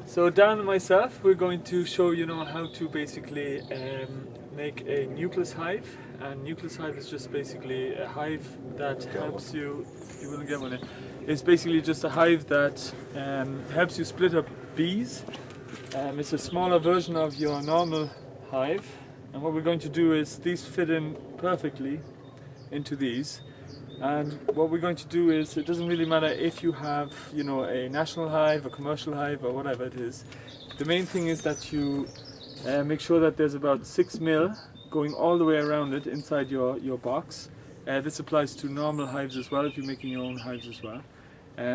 So Dan and myself, we're going to show you now how to basically make a nucleus hive. And nucleus hive is just basically a hive that helps you. You will get one. It's basically just a hive that helps you split up bees. It's a smaller version of your normal hive. And what we're going to do is these fit in perfectly into these. And what we're going to do is, it doesn't really matter if you have, you know, a national hive, a commercial hive, or whatever it is. The main thing is that you make sure that there's about 6 mil going all the way around it inside your box. This applies to normal hives as well, if you're making your own hives as well.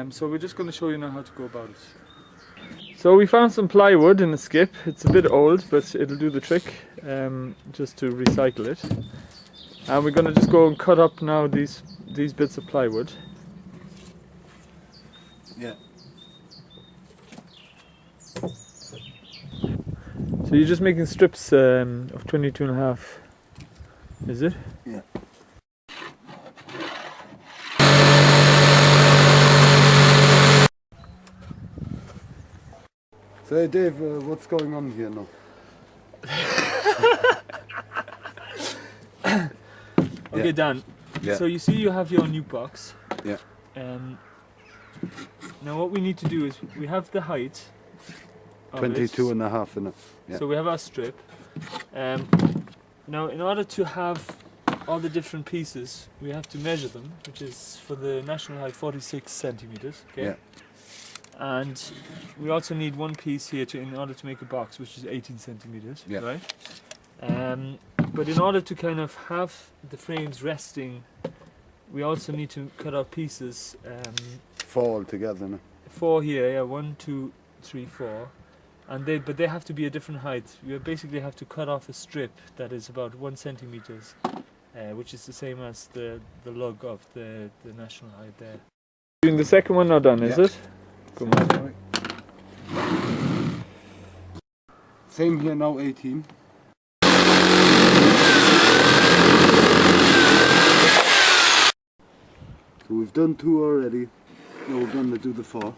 So we're just going to show you now how to go about it. So we found some plywood in the skip. It's a bit old, but it'll do the trick, just to recycle it. And we're going to just go and cut up now these bits of plywood. Yeah. So you're just making strips of 22.5, is it? Yeah. So hey Dave, what's going on here now? Okay, Dan. Yeah. So you see you have your new box. Yeah. Now what we need to do is, we have the height of 22.5 in it. Yeah. So we have our strip. Now in order to have all the different pieces, we have to measure them, which is for the national height 46 centimeters. Okay. Yeah. And we also need one piece here in order to make a box, which is 18 centimeters. Yeah. Right. But in order to kind of have the frames resting, we also need to cut out pieces. 4 altogether, no? 4 here, yeah, 1, 2, 3, 4, and they have to be a different height. You basically have to cut off a strip that is about 1 centimeters, which is the same as the lug of the national height there. Doing the second one now done, is it? Come on. Same here now, 18. So we've done 2 already. Now we're going to do the 4.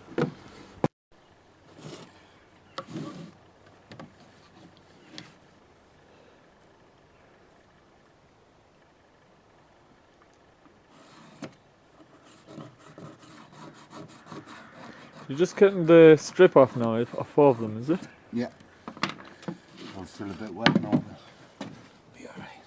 You're just cutting the strip off now of 4 of them, is it? Yeah. I'm still a bit wet now. Be alright.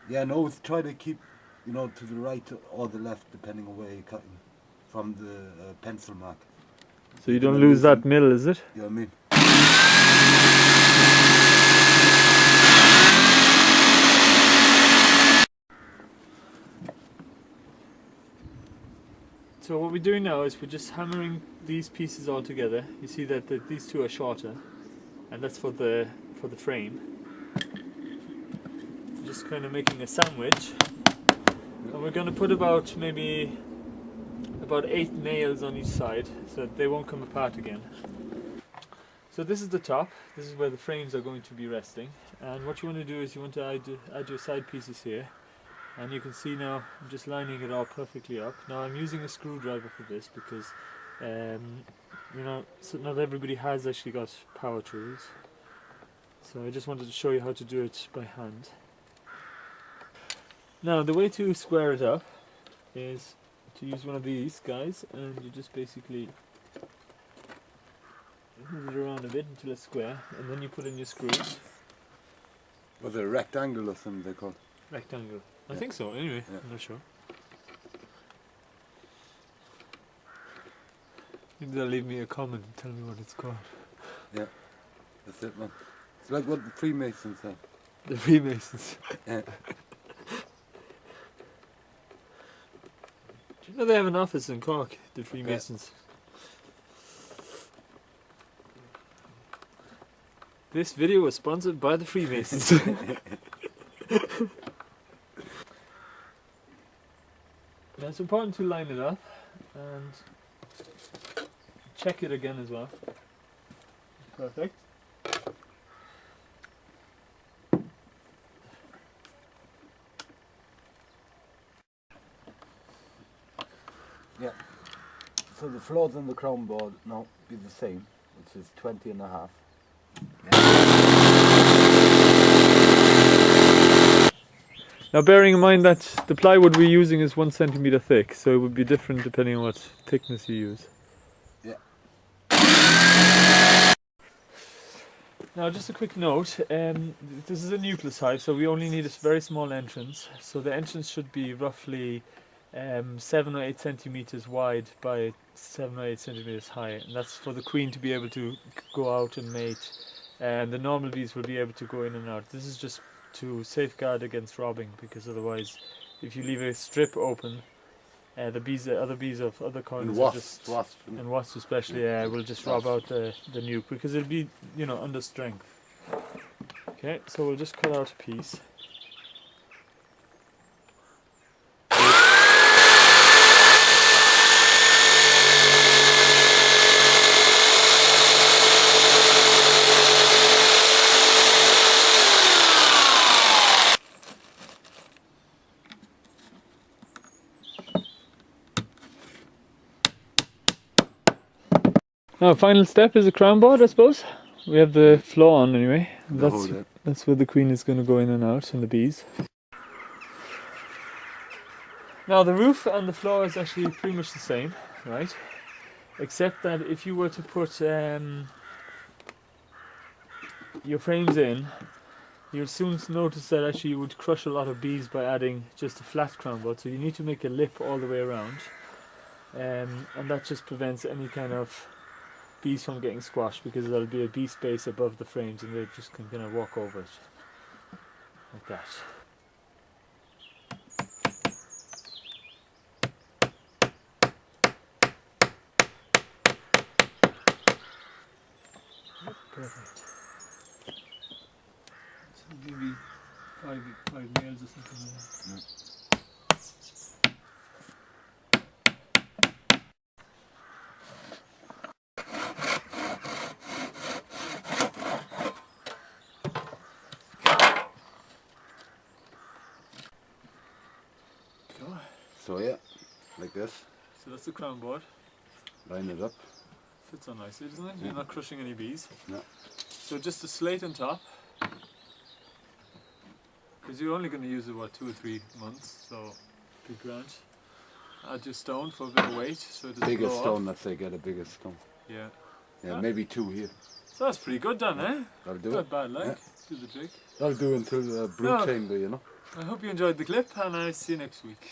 Yeah, no, try to keep, you know, to the right or the left, depending on where you're cutting from the pencil mark. So you don't lose that mill, is it? You know what I mean? So what we're doing now is we're just hammering these pieces all together. You see that these 2 are shorter, and that's for the frame. Just kind of making a sandwich, and we're going to put about maybe about 8 nails on each side, so that they won't come apart again. So this is the top. This is where the frames are going to be resting, and what you want to do is you want to add your side pieces here. And you can see now I'm just lining it all perfectly up. Now I'm using a screwdriver for this because you know, not everybody has actually got power tools. So I just wanted to show you how to do it by hand. Now the way to square it up is to use one of these guys, and you just basically move it around a bit until it's square, and then you put in your screws. Was it a rectangle or something they called? Rectangle. I think so, anyway, yeah. I'm not sure. Maybe they'll leave me a comment and tell me what it's called. Yeah, that's it, man. It's like what the Freemasons have. The Freemasons. Yeah. Do you know they have an office in Cork, the Freemasons? Yeah. This video was sponsored by the Freemasons. Now it's important to line it up and check it again as well. Perfect. Yeah. So the floors on the crown board now be the same, which is 20.5. Now bearing in mind that the plywood we're using is 1 centimeter thick, so it would be different depending on what thickness you use. Yeah. Now just a quick note, this is a nucleus hive, so we only need a very small entrance. So the entrance should be roughly 7 or 8 centimeters wide by 7 or 8 centimeters high, and that's for the queen to be able to go out and mate, and the normal bees will be able to go in and out. This is just to safeguard against robbing, because otherwise if you leave a strip open, the bees, other bees of other colonies, and wasps especially, will just rob out the nuke, because it'll be, you know, under strength. Okay, so we'll just cut out a piece. Now, final step is a crown board, I suppose. We have the floor on anyway. That's where the queen is going to go in and out, and the bees. Now, the roof and the floor is actually pretty much the same, right? Except that if you were to put your frames in, you'll soon notice that actually you would crush a lot of bees by adding just a flat crown board. So you need to make a lip all the way around, and that just prevents any kind of bees from getting squashed, because there'll be a bee space above the frames and they just can kind of walk over it like that. Perfect. So maybe five nails or something like that. Yeah. So yeah, like this. So that's the crown board. Line it up. Fits on nicely, doesn't it? You're not crushing any bees. No. So just a slate on top, because you're only going to use it, what, 2 or 3 months, so big grand. Add your stone for a bit of weight, so it doesn't Bigger blow stone, off. let's say, get a bigger stone. Yeah. Yeah, Ah. maybe 2 here. So that's pretty good done, eh? That'll do Not it. bad, like. Yeah. Do the trick. That'll do until the brood chamber, you know. I hope you enjoyed the clip, and I'll see you next week.